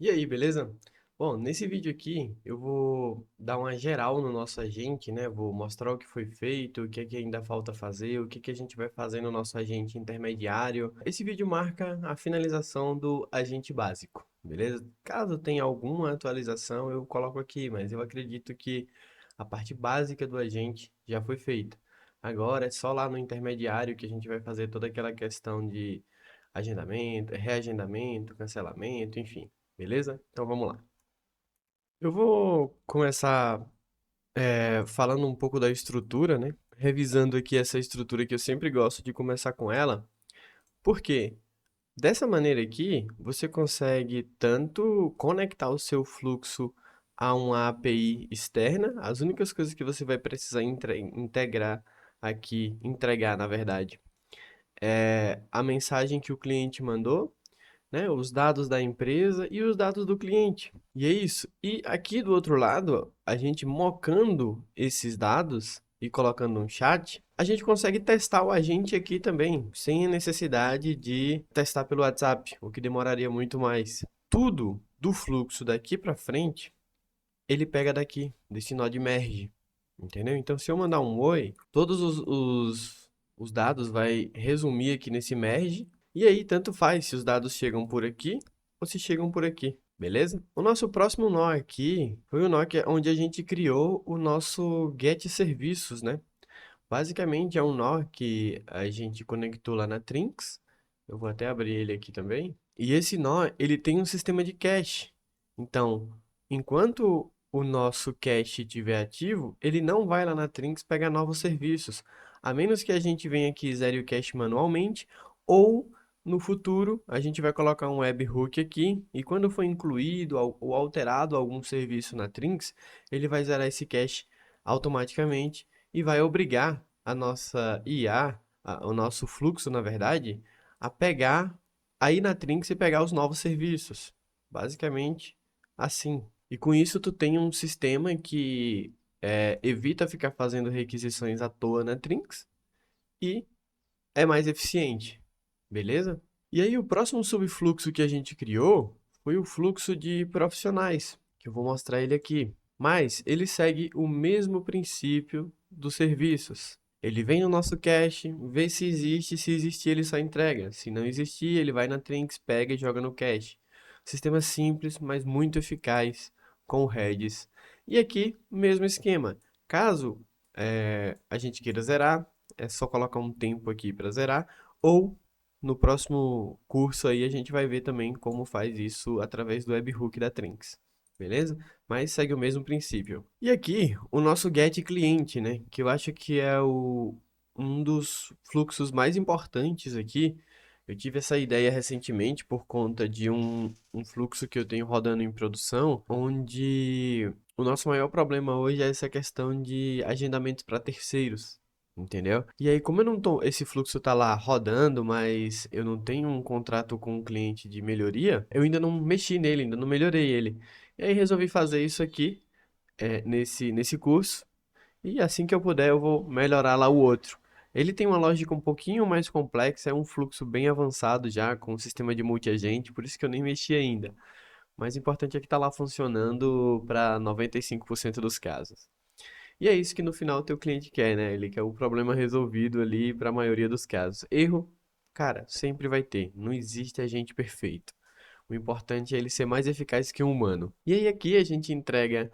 E aí, beleza? Bom, nesse vídeo aqui eu vou dar uma geral no nosso agente, né? Vou mostrar o que foi feito, o que é que ainda falta fazer, o que é que a gente vai fazer no nosso agente intermediário. Esse vídeo marca a finalização do agente básico, beleza? Caso tenha alguma atualização, eu coloco aqui, mas eu acredito que a parte básica do agente já foi feita. Agora é só lá no intermediário que a gente vai fazer toda aquela questão de agendamento, reagendamento, cancelamento, enfim. Beleza? Então vamos lá. Eu vou começar falando um pouco da estrutura, né? Revisando aqui essa estrutura que eu sempre gosto de começar com ela. Por quê? Dessa maneira aqui, você consegue tanto conectar o seu fluxo a uma API externa, as únicas coisas que você vai precisar integrar aqui, entregar, na verdade, é a mensagem que o cliente mandou, né, os dados da empresa e os dados do cliente. E é isso. E aqui do outro lado, a gente mocando esses dados e colocando um chat, a gente consegue testar o agente aqui também, sem a necessidade de testar pelo WhatsApp, o que demoraria muito mais. Tudo do fluxo daqui para frente, ele pega daqui, desse nó de merge. Entendeu? Então, se eu mandar um oi, todos os dados vai resumir aqui nesse merge. E aí, tanto faz se os dados chegam por aqui ou se chegam por aqui. Beleza? O nosso próximo nó aqui foi o nó onde a gente criou o nosso get serviços, né? Basicamente é um nó que a gente conectou lá na Trinx. Eu vou até abrir ele aqui também. E esse nó, ele tem um sistema de cache. Então, enquanto o nosso cache estiver ativo, ele não vai lá na Trinx pegar novos serviços, a menos que a gente venha aqui e zere o cache manualmente, ou no futuro a gente vai colocar um webhook aqui, e quando for incluído ou alterado algum serviço na Trinx, ele vai zerar esse cache automaticamente e vai obrigar a nossa IA, o nosso fluxo, na verdade, a pegar aí na Trinx e pegar os novos serviços. Basicamente assim. E com isso tu tem um sistema que evita ficar fazendo requisições à toa na Trinx e é mais eficiente. Beleza? E aí o próximo subfluxo que a gente criou foi o fluxo de profissionais, que eu vou mostrar ele aqui. Mas ele segue o mesmo princípio dos serviços. Ele vem no nosso cache, vê se existir ele só entrega. Se não existir, ele vai na Trinx, pega e joga no cache. Sistema simples, mas muito eficaz, com heads. E aqui, mesmo esquema. Caso a gente queira zerar, é só colocar um tempo aqui para zerar, ou no próximo curso aí a gente vai ver também como faz isso através do webhook da Trinx. Beleza? Mas segue o mesmo princípio. E aqui, o nosso get cliente, né? Que eu acho que é um dos fluxos mais importantes aqui. Eu tive essa ideia recentemente por conta de um fluxo que eu tenho rodando em produção, onde o nosso maior problema hoje é essa questão de agendamentos para terceiros. Entendeu? E aí, como eu não tô, esse fluxo tá lá rodando, mas eu não tenho um contrato com o cliente de melhoria, eu ainda não mexi nele, ainda não melhorei ele. E aí resolvi fazer isso aqui, nesse curso. E assim que eu puder, eu vou melhorar lá o outro. Ele tem uma lógica um pouquinho mais complexa, é um fluxo bem avançado já, com um sistema de multi-agente, por isso que eu nem mexi ainda. Mas o importante é que está lá funcionando para 95% dos casos. E é isso que no final o teu cliente quer, né? Ele quer o problema resolvido ali para a maioria dos casos. Erro, cara, sempre vai ter. Não existe agente perfeito. O importante é ele ser mais eficaz que um humano. E aí aqui a gente entrega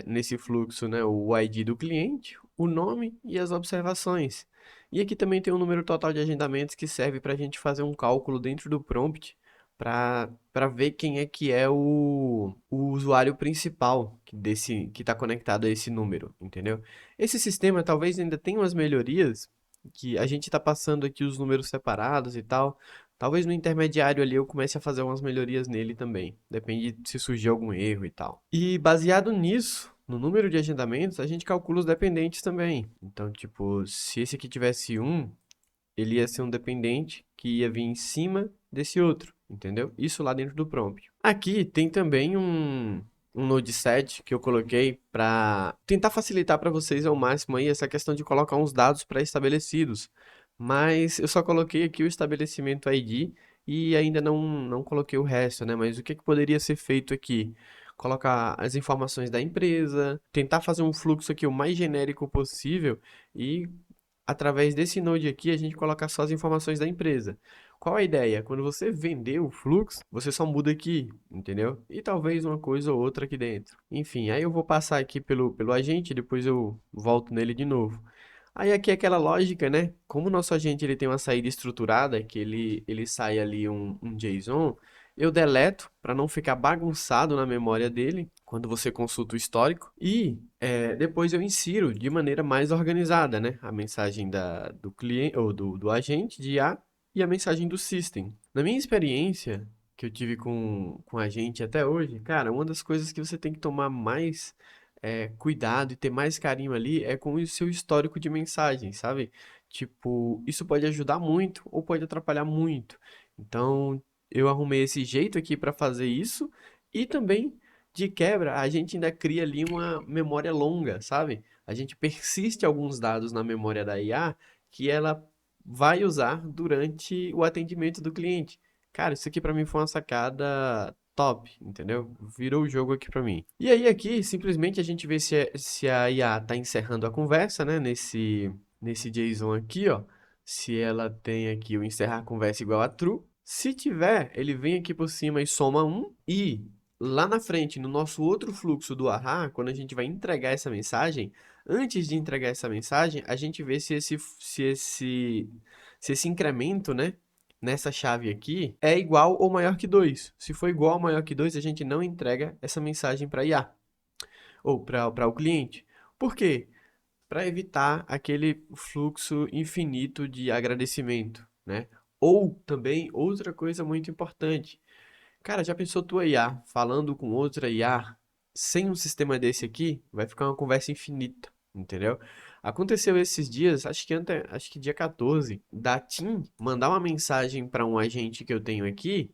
nesse fluxo, né, o ID do cliente, o nome e as observações. E aqui também tem o número total de agendamentos que serve para a gente fazer um cálculo dentro do prompt para ver quem é que é o usuário principal que está conectado a esse número, entendeu? Esse sistema talvez ainda tenha umas melhorias que a gente está passando aqui os números separados e tal. Talvez no intermediário ali eu comece a fazer umas melhorias nele também. Depende se surgir algum erro e tal. E baseado nisso, no número de agendamentos, a gente calcula os dependentes também. Então, tipo, se esse aqui tivesse um, ele ia ser um dependente que ia vir em cima desse outro, entendeu? Isso lá dentro do prompt. Aqui tem também um node set que eu coloquei para tentar facilitar para vocês ao máximo aí essa questão de colocar uns dados pré-estabelecidos. Mas eu só coloquei aqui o estabelecimento ID e ainda não coloquei o resto, né? Mas o que que poderia ser feito aqui? Colocar as informações da empresa, tentar fazer um fluxo aqui o mais genérico possível e através desse node aqui, a gente coloca só as informações da empresa. Qual a ideia? Quando você vender o fluxo, você só muda aqui, entendeu? E talvez uma coisa ou outra aqui dentro. Enfim, aí eu vou passar aqui pelo agente, depois eu volto nele de novo. Aí aqui é aquela lógica, né? Como o nosso agente ele tem uma saída estruturada, que ele sai ali um JSON, eu deleto para não ficar bagunçado na memória dele quando você consulta o histórico. E depois eu insiro de maneira mais organizada, né? A mensagem do cliente ou do agente de IA e a mensagem do system. Na minha experiência que eu tive com a gente até hoje, cara, uma das coisas que você tem que tomar mais cuidado e ter mais carinho ali é com o seu histórico de mensagens, sabe? Tipo, isso pode ajudar muito ou pode atrapalhar muito. Então, eu arrumei esse jeito aqui para fazer isso e também, de quebra, a gente ainda cria ali uma memória longa, sabe? A gente persiste alguns dados na memória da IA que ela vai usar durante o atendimento do cliente. Cara, isso aqui para mim foi uma sacada top, entendeu? Virou o jogo aqui pra mim. E aí aqui, simplesmente a gente vê se a IA tá encerrando a conversa, né? Nesse JSON aqui, ó. Se ela tem aqui o encerrar a conversa igual a true. Se tiver, ele vem aqui por cima e soma um. E lá na frente, no nosso outro fluxo do AHA, quando a gente vai entregar essa mensagem, antes de entregar essa mensagem, a gente vê se esse incremento, né? Nessa chave aqui é igual ou maior que 2. Se for igual ou maior que 2, a gente não entrega essa mensagem para IA ou para o cliente. Por quê? Para evitar aquele fluxo infinito de agradecimento, né? Ou também outra coisa muito importante. Cara, já pensou tua IA falando com outra IA sem um sistema desse aqui? Vai ficar uma conversa infinita, entendeu? Aconteceu esses dias, acho que dia 14, da TIM mandar uma mensagem para um agente que eu tenho aqui,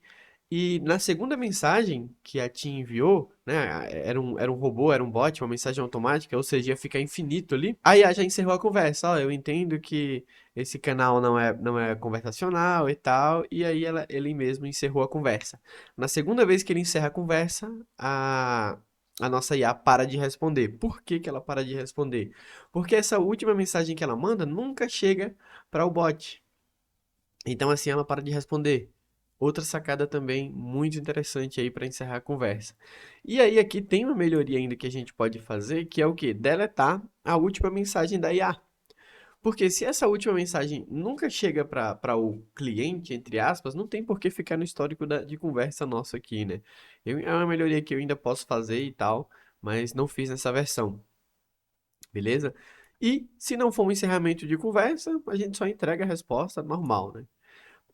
e na segunda mensagem que a TIM enviou, né, era um robô, era um bot, uma mensagem automática, ou seja, ia ficar infinito ali. A IA já encerrou a conversa. Ó, eu entendo que esse canal não é conversacional e tal, e aí ele mesmo encerrou a conversa. Na segunda vez que ele encerra a conversa, a nossa IA para de responder. Por que que ela para de responder? Porque essa última mensagem que ela manda nunca chega para o bot. Então assim ela para de responder. Outra sacada também muito interessante aí para encerrar a conversa. E aí aqui tem uma melhoria ainda que a gente pode fazer, que é o quê? Deletar a última mensagem da IA. Porque se essa última mensagem nunca chega para o cliente, entre aspas, não tem por que ficar no histórico de conversa nossa aqui, né? É uma melhoria que eu ainda posso fazer e tal, mas não fiz nessa versão, beleza? E se não for um encerramento de conversa, a gente só entrega a resposta normal, né?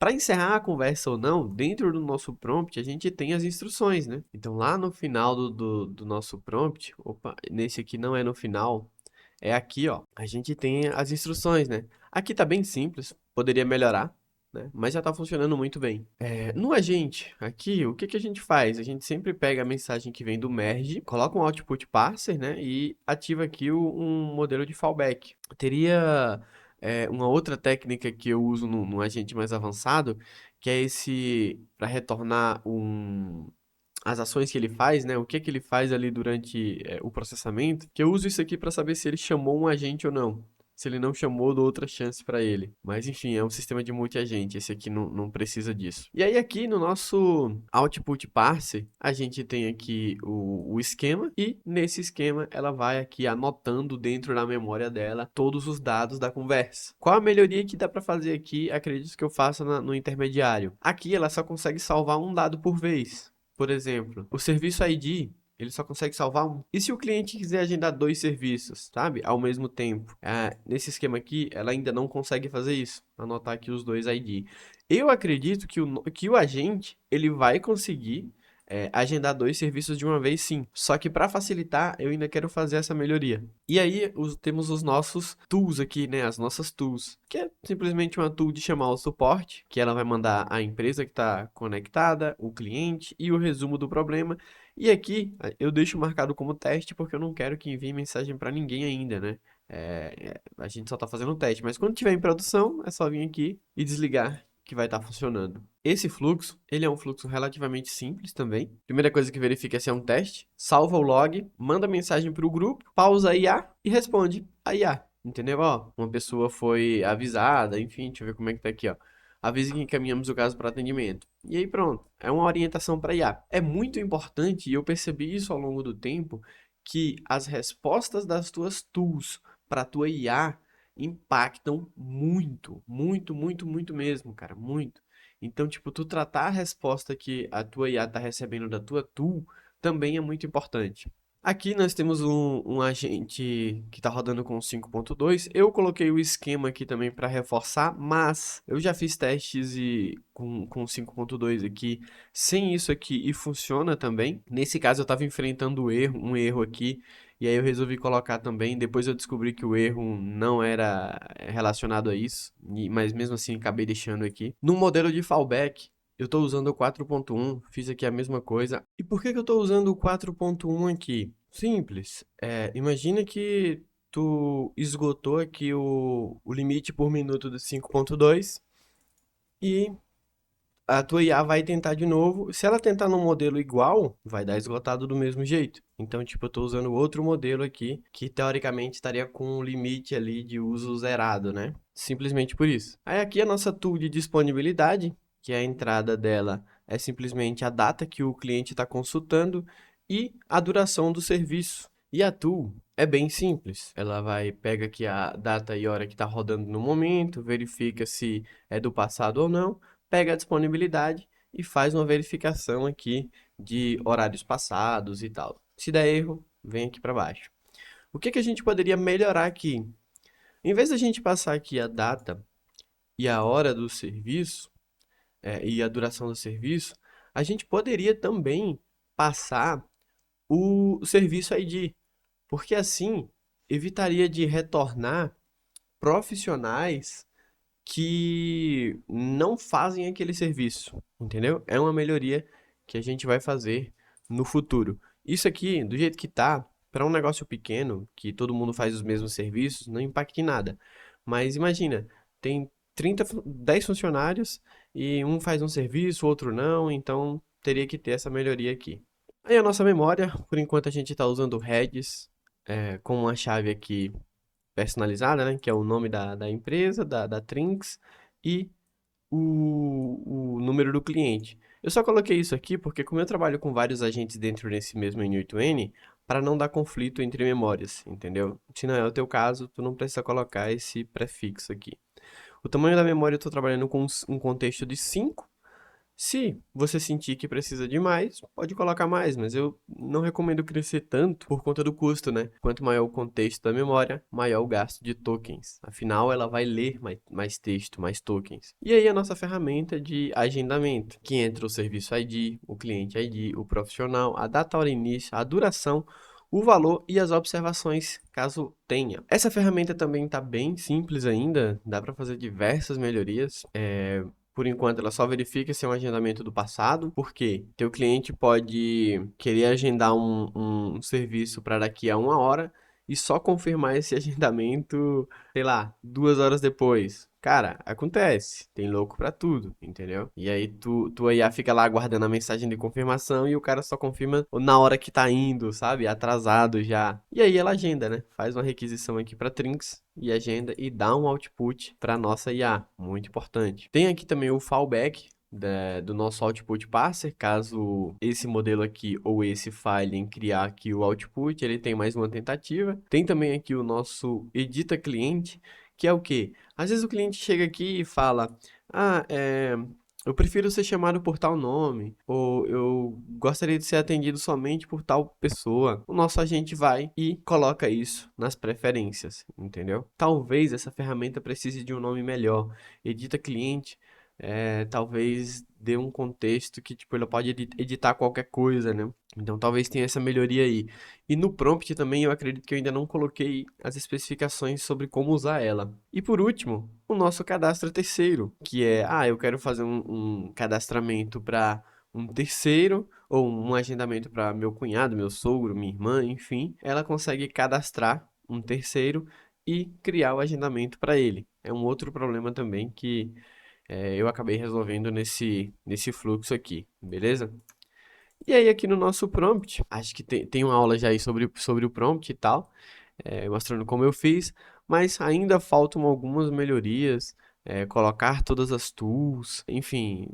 Para encerrar a conversa ou não, dentro do nosso prompt, a gente tem as instruções, né? Então, lá no final do nosso prompt, opa, nesse aqui não é no final, é aqui, ó. A gente tem as instruções, né? Aqui tá bem simples, poderia melhorar, né? Mas já tá funcionando muito bem. No agente, aqui, o que que a gente faz? A gente sempre pega a mensagem que vem do merge, coloca um output parser, né? E ativa aqui um modelo de fallback. Teria uma outra técnica que eu uso no agente mais avançado, que é esse para retornar as ações que ele faz, né? O que que ele faz ali durante o processamento, que eu uso isso aqui para saber se ele chamou um agente ou não. Se ele não chamou, eu dou outra chance para ele. Mas enfim, é um sistema de multi-agente. Esse aqui não precisa disso. E aí, aqui no nosso output parser, a gente tem aqui o esquema. E nesse esquema, ela vai aqui anotando dentro da memória dela todos os dados da conversa. Qual a melhoria que dá para fazer aqui? Acredito que eu faça no intermediário. Aqui ela só consegue salvar um dado por vez. Por exemplo, o serviço ID, ele só consegue salvar um. E se o cliente quiser agendar dois serviços, sabe? Ao mesmo tempo. Nesse esquema aqui, ela ainda não consegue fazer isso. Anotar aqui os dois ID. Eu acredito que o agente, ele vai conseguir agendar dois serviços de uma vez, sim. Só que para facilitar, eu ainda quero fazer essa melhoria. E aí, temos os nossos tools aqui, né? As nossas tools. Que é simplesmente uma tool de chamar o suporte, que ela vai mandar a empresa que está conectada, o cliente e o resumo do problema. E aqui eu deixo marcado como teste porque eu não quero que envie mensagem para ninguém ainda, né? A gente só está fazendo o teste, mas quando tiver em produção, é só vir aqui e desligar que vai estar funcionando. Esse fluxo, ele é um fluxo relativamente simples também. Primeira coisa que verifica é se é um teste, salva o log, manda mensagem para o grupo, pausa a IA e responde a IA. Entendeu? Ó, uma pessoa foi avisada, enfim, deixa eu ver como é que tá aqui, ó. Avisa que encaminhamos o caso para atendimento. E aí pronto, é uma orientação para IA. É muito importante, e eu percebi isso ao longo do tempo, que as respostas das tuas tools para a tua IA impactam muito, muito, muito, muito mesmo, cara, muito. Então, tipo, tu tratar a resposta que a tua IA tá recebendo da tua tool também é muito importante. Aqui nós temos um agente que está rodando com 5.2. Eu coloquei o esquema aqui também para reforçar, mas eu já fiz testes com 5.2 aqui, sem isso aqui, e funciona também. Nesse caso eu estava enfrentando um erro aqui, e aí eu resolvi colocar também. Depois eu descobri que o erro não era relacionado a isso, mas mesmo assim acabei deixando aqui. No modelo de fallback, eu estou usando o 4.1, fiz aqui a mesma coisa. E por que que eu estou usando o 4.1 aqui? Simples. Imagina que tu esgotou aqui o limite por minuto do 5.2 e a tua IA vai tentar de novo. Se ela tentar num modelo igual, vai dar esgotado do mesmo jeito. Então, tipo, eu estou usando outro modelo aqui que teoricamente estaria com um limite ali de uso zerado, né? Simplesmente por isso. Aí aqui a nossa tool de disponibilidade, que a entrada dela é simplesmente a data que o cliente está consultando e a duração do serviço. E a tool é bem simples. Ela vai pega aqui a data e hora que está rodando no momento, verifica se é do passado ou não, pega a disponibilidade e faz uma verificação aqui de horários passados e tal. Se der erro, vem aqui para baixo. O que que a gente poderia melhorar aqui? Em vez da gente passar aqui a data e a hora do serviço, e a duração do serviço, a gente poderia também passar o serviço ID, porque assim evitaria de retornar profissionais que não fazem aquele serviço, entendeu? É uma melhoria que a gente vai fazer no futuro. Isso aqui, do jeito que tá, para um negócio pequeno, que todo mundo faz os mesmos serviços, não impacta em nada. Mas imagina, tem 10 funcionários e um faz um serviço, o outro não, então teria que ter essa melhoria aqui. Aí a nossa memória, por enquanto a gente está usando o Redis, com uma chave aqui personalizada, né? Que é o nome da empresa, da Trinx e o número do cliente. Eu só coloquei isso aqui porque, como eu trabalho com vários agentes dentro desse mesmo N8N, para não dar conflito entre memórias, entendeu? Se não é o teu caso, tu não precisa colocar esse prefixo aqui. O tamanho da memória eu estou trabalhando com um contexto de 5. Se você sentir que precisa de mais, pode colocar mais, mas eu não recomendo crescer tanto por conta do custo, né? Quanto maior o contexto da memória, maior o gasto de tokens. Afinal, ela vai ler mais texto, mais tokens. E aí a nossa ferramenta de agendamento, que entra o serviço ID, o cliente ID, o profissional, a data, hora início, a duração, o valor e as observações, caso tenha. Essa ferramenta também está bem simples ainda, dá para fazer diversas melhorias. Por enquanto, ela só verifica se é um agendamento do passado, porque teu cliente pode querer agendar um serviço para daqui a 1 hora e só confirmar esse agendamento, sei lá, 2 horas depois. Cara, acontece. Tem louco pra tudo, entendeu? E aí tu IA fica lá aguardando a mensagem de confirmação e o cara só confirma na hora que tá indo, sabe? Atrasado já. E aí ela agenda, né? Faz uma requisição aqui pra Trinx e agenda e dá um output para nossa IA, muito importante. Tem aqui também o fallback do nosso output parser, caso esse modelo aqui ou esse file em criar aqui o output, ele tem mais uma tentativa. Tem também aqui o nosso edita cliente, que é o quê? Às vezes o cliente chega aqui e fala, eu prefiro ser chamado por tal nome, ou eu gostaria de ser atendido somente por tal pessoa. O nosso agente vai e coloca isso nas preferências, entendeu? Talvez essa ferramenta precise de um nome melhor. Edita cliente, talvez dê um contexto que tipo, ele pode editar qualquer coisa, né? Então talvez tenha essa melhoria aí. E no prompt também eu acredito que eu ainda não coloquei as especificações sobre como usar ela. E por último, o nosso cadastro terceiro, que é, eu quero fazer um cadastramento para um terceiro ou um agendamento para meu cunhado, meu sogro, minha irmã, enfim, ela consegue cadastrar um terceiro e criar o agendamento para ele. É um outro problema também que eu acabei resolvendo nesse fluxo aqui, beleza? E aí, aqui no nosso prompt, acho que tem uma aula já aí sobre o prompt e tal, mostrando como eu fiz, mas ainda faltam algumas melhorias, colocar todas as tools, enfim,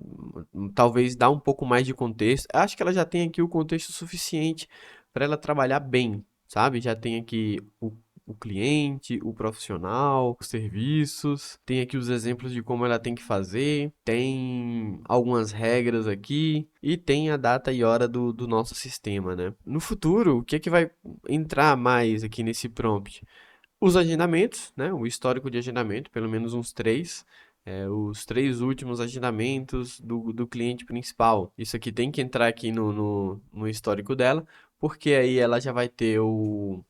talvez dar um pouco mais de contexto. Acho que ela já tem aqui o contexto suficiente para ela trabalhar bem, sabe? Já tem aqui o cliente, o profissional, os serviços, tem aqui os exemplos de como ela tem que fazer, tem algumas regras aqui e tem a data e hora do nosso sistema, né? No futuro, o que é que vai entrar mais aqui nesse prompt? Os agendamentos, né? O histórico de agendamento, pelo menos uns três. Os três últimos agendamentos do cliente principal. Isso aqui tem que entrar aqui no histórico dela, porque aí ela já vai ter o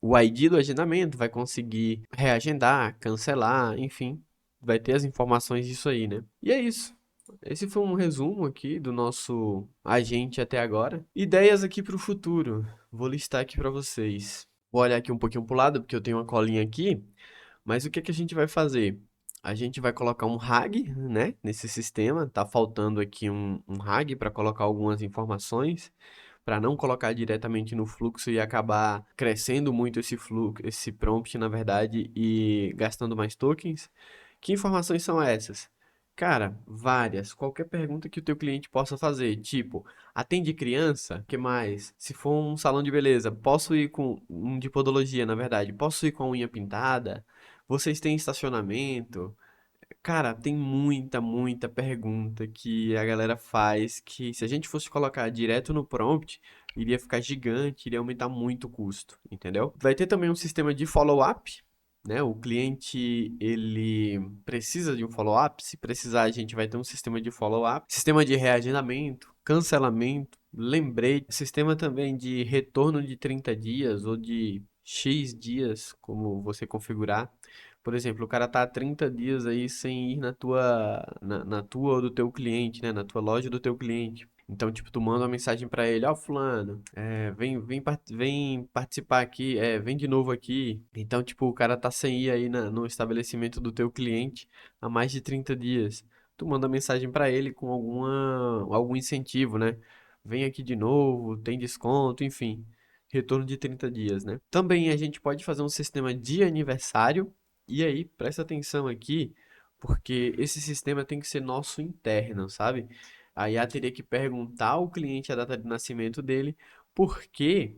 ID do agendamento, vai conseguir reagendar, cancelar, enfim, vai ter as informações disso aí, né? E é isso. Esse foi um resumo aqui do nosso agente até agora. Ideias aqui para o futuro. Vou listar aqui para vocês. Vou olhar aqui um pouquinho para o lado, porque eu tenho uma colinha aqui. Mas o que que a gente vai fazer? A gente vai colocar um RAG, né, nesse sistema. Tá faltando aqui um RAG para colocar algumas informações para não colocar diretamente no fluxo e acabar crescendo muito esse fluxo, esse prompt, na verdade, e gastando mais tokens. Que informações são essas? Cara, várias. Qualquer pergunta que o teu cliente possa fazer, tipo, atende criança? Que mais? Se for um salão de beleza, posso ir com um de podologia, na verdade, posso ir com a unha pintada? Vocês têm estacionamento? Cara, tem muita pergunta que a galera faz que se a gente fosse colocar direto no prompt, iria ficar gigante, iria aumentar muito o custo, entendeu? Vai ter também um sistema de follow-up, né? O cliente, ele precisa de um follow-up, se precisar a gente vai ter um sistema de follow-up, sistema de reagendamento, cancelamento, lembrete, sistema também de retorno de 30 dias ou de X dias, como você configurar. Por exemplo, o cara tá há 30 dias aí sem ir na tua ou do teu cliente, né? Na tua loja do teu cliente. Então, tipo, tu manda uma mensagem pra ele, ó, fulano, vem participar aqui, vem de novo aqui. Então, tipo, o cara tá sem ir aí no estabelecimento do teu cliente há mais de 30 dias. Tu manda mensagem pra ele com algum incentivo, né? Vem aqui de novo, tem desconto, enfim. Retorno de 30 dias, né? Também a gente pode fazer um sistema de aniversário. E aí, presta atenção aqui, porque esse sistema tem que ser nosso interno, sabe? A IA teria que perguntar ao cliente a data de nascimento dele, porque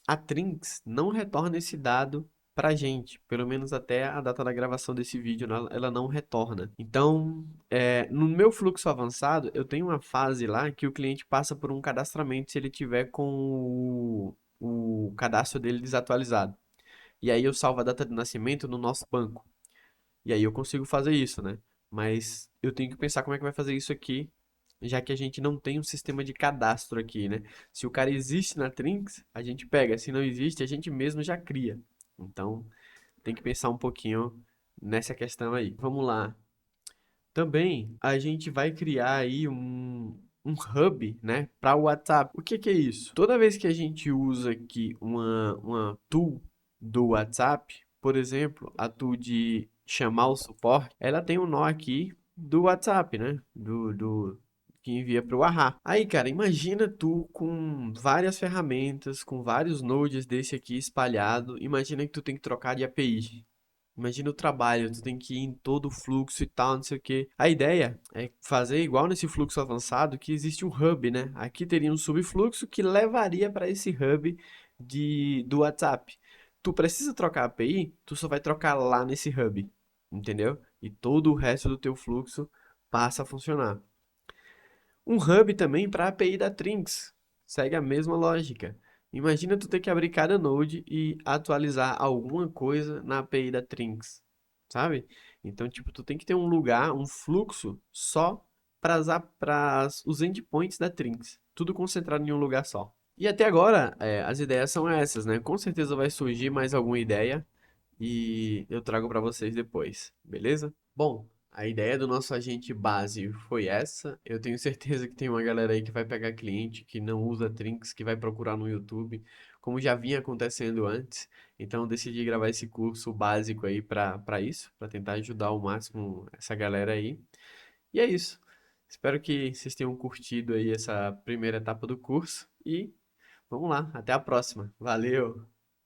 a Trinx não retorna esse dado pra gente, pelo menos até a data da gravação desse vídeo, ela não retorna. Então, no meu fluxo avançado, eu tenho uma fase lá que o cliente passa por um cadastramento se ele tiver com o cadastro dele desatualizado. E aí eu salvo a data de nascimento no nosso banco. E aí eu consigo fazer isso, né? Mas eu tenho que pensar como é que vai fazer isso aqui, já que a gente não tem um sistema de cadastro aqui, né? Se o cara existe na Trinx, a gente pega. Se não existe, a gente mesmo já cria. Então, tem que pensar um pouquinho nessa questão aí. Vamos lá. Também a gente vai criar aí um hub, né, para o WhatsApp. O que que é isso? Toda vez que a gente usa aqui uma tool do WhatsApp, por exemplo, a tool de chamar o suporte, ela tem um nó aqui do WhatsApp, né, do que envia para o AHA. Aí, cara, imagina tu com várias ferramentas, com vários nodes desse aqui espalhado. Imagina que tu tem que trocar de API. Imagina o trabalho, tu tem que ir em todo o fluxo e tal, não sei o quê. A ideia é fazer igual nesse fluxo avançado, que existe um hub, né? Aqui teria um subfluxo que levaria para esse hub do WhatsApp. Tu precisa trocar a API, tu só vai trocar lá nesse hub, entendeu? E todo o resto do teu fluxo passa a funcionar. Um hub também para a API da Trinx. Segue a mesma lógica. Imagina tu ter que abrir cada node e atualizar alguma coisa na API da Trinx, sabe? Então, tipo, tu tem que ter um lugar, um fluxo só para os endpoints da Trinx. Tudo concentrado em um lugar só. E até agora, as ideias são essas, né? Com certeza vai surgir mais alguma ideia e eu trago para vocês depois, beleza? Bom, a ideia do nosso agente base foi essa. Eu tenho certeza que tem uma galera aí que vai pegar cliente que não usa Trinks, que vai procurar no YouTube, como já vinha acontecendo antes. Então, eu decidi gravar esse curso básico aí para isso, para tentar ajudar ao máximo essa galera aí. E é isso. Espero que vocês tenham curtido aí essa primeira etapa do curso e vamos lá, até a próxima. Valeu!